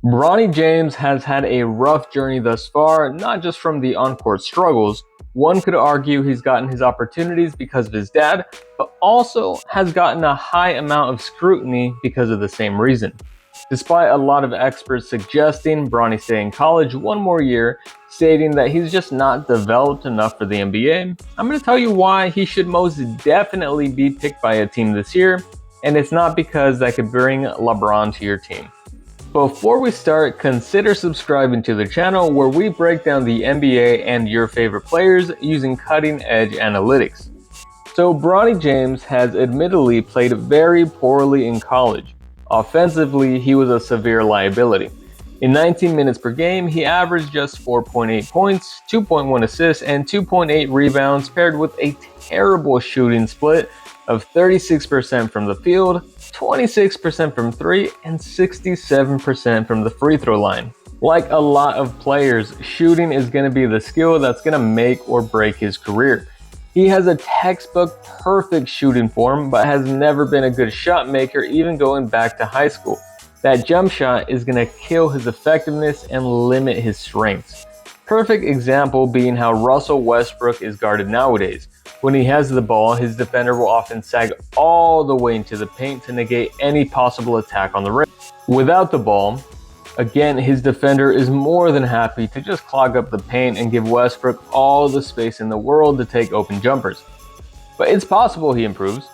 Bronny James has had a rough journey thus far, not just from the on-court struggles. One could argue he's gotten his opportunities because of his dad, but also has gotten a high amount of scrutiny because of the same reason. Despite a lot of experts suggesting Bronny stay in college one more year, stating that he's just not developed enough for the NBA, I'm going to tell you why he should most definitely be picked by a team this year, and it's not because that could bring LeBron to your team. Before we start, consider subscribing to the channel where we break down the NBA and your favorite players using cutting-edge analytics. So Bronny James has admittedly played very poorly in college. Offensively, he was a severe liability. In 19 minutes per game, he averaged just 4.8 points, 2.1 assists, and 2.8 rebounds, paired with a terrible shooting split of 36% from the field, 26% from 3, and 67% from the free throw line. Like a lot of players, shooting is going to be the skill that's going to make or break his career. He has a textbook perfect shooting form, but has never been a good shot maker even going back to high school. That jump shot is going to kill his effectiveness and limit his strengths. Perfect example being how Russell Westbrook is guarded nowadays. When he has the ball, his defender will often sag all the way into the paint to negate any possible attack on the rim. Without the ball, again, his defender is more than happy to just clog up the paint and give Westbrook all the space in the world to take open jumpers. But it's possible he improves.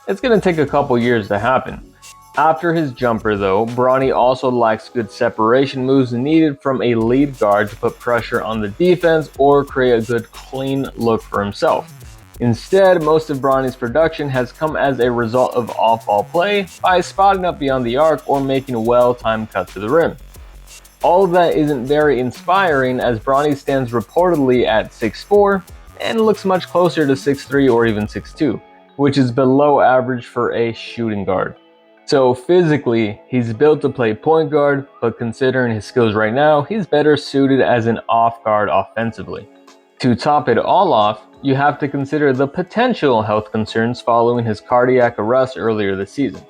It's going to take a couple years to happen. After his jumper though, Bronny also lacks good separation moves needed from a lead guard to put pressure on the defense or create a good clean look for himself. Instead, most of Bronny's production has come as a result of off-ball play by spotting up beyond the arc or making a well-timed cut to the rim. All of that isn't very inspiring as Bronny stands reportedly at 6'4" and looks much closer to 6'3" or even 6'2", which is below average for a shooting guard. So physically, he's built to play point guard, but considering his skills right now, he's better suited as an off guard offensively. To top it all off, you have to consider the potential health concerns following his cardiac arrest earlier this season.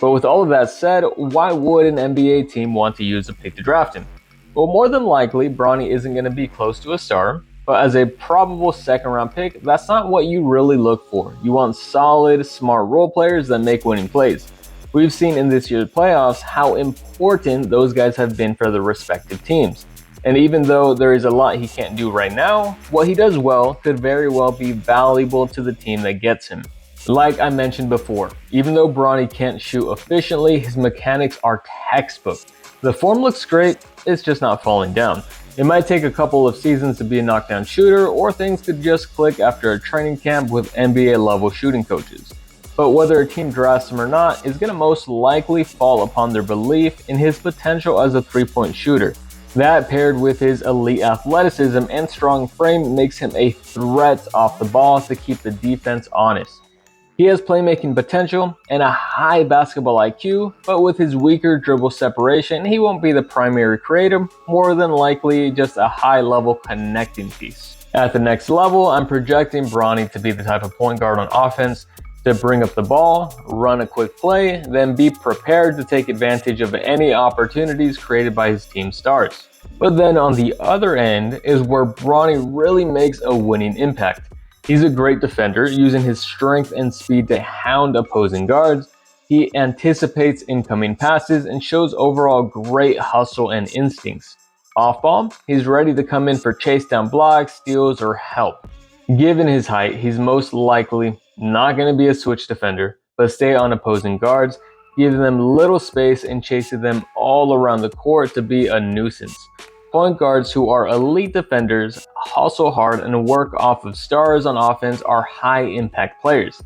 But with all of that said, why would an NBA team want to use a pick to draft him? Well, more than likely, Bronny isn't going to be close to a star, but as a probable second round pick, that's not what you really look for. You want solid, smart role players that make winning plays. We've seen in this year's playoffs how important those guys have been for their respective teams. And even though there is a lot he can't do right now, what he does well could very well be valuable to the team that gets him. Like I mentioned before, even though Bronny can't shoot efficiently, his mechanics are textbook. The form looks great, it's just not falling down. It might take a couple of seasons to be a knockdown shooter, or things could just click after a training camp with NBA level shooting coaches. But whether a team drafts him or not is going to most likely fall upon their belief in his potential as a three-point shooter. That paired with his elite athleticism and strong frame makes him a threat off the ball to keep the defense honest. He has playmaking potential and a high basketball IQ, but with his weaker dribble separation, he won't be the primary creator, more than likely just a high-level connecting piece. At the next level, I'm projecting Bronny to be the type of point guard on offense to bring up the ball, run a quick play, then be prepared to take advantage of any opportunities created by his team stars. But then on the other end is where Bronny really makes a winning impact. He's a great defender, using his strength and speed to hound opposing guards. He anticipates incoming passes and shows overall great hustle and instincts. Off ball, he's ready to come in for chase down blocks, steals, or help. Given his height, he's most likely not going to be a switch defender, but stay on opposing guards, giving them little space and chasing them all around the court to be a nuisance. Point guards who are elite defenders, hustle hard, and work off of stars on offense are high impact players.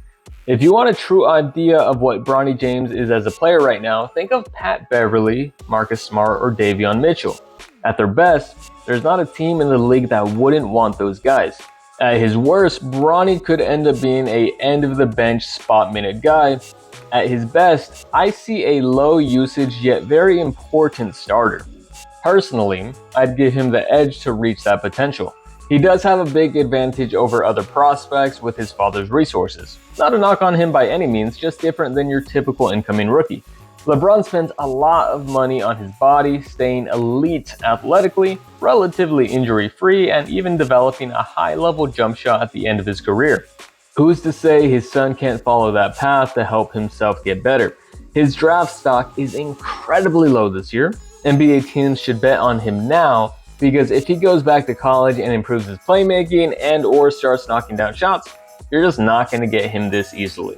If you want a true idea of what Bronny James is as a player right now, think of Pat Beverly, Marcus Smart, or Davion Mitchell. At their best, there's not a team in the league that wouldn't want those guys. At his worst, Bronny could end up being a end-of-the-bench spot-minute guy. At his best, I see a low-usage yet very important starter. Personally, I'd give him the edge to reach that potential. He does have a big advantage over other prospects with his father's resources. Not a knock on him by any means, just different than your typical incoming rookie. LeBron spends a lot of money on his body, staying elite athletically, relatively injury-free, and even developing a high-level jump shot at the end of his career. Who's to say his son can't follow that path to help himself get better? His draft stock is incredibly low this year. NBA teams should bet on him now because if he goes back to college and improves his playmaking and or starts knocking down shots, you're just not going to get him this easily.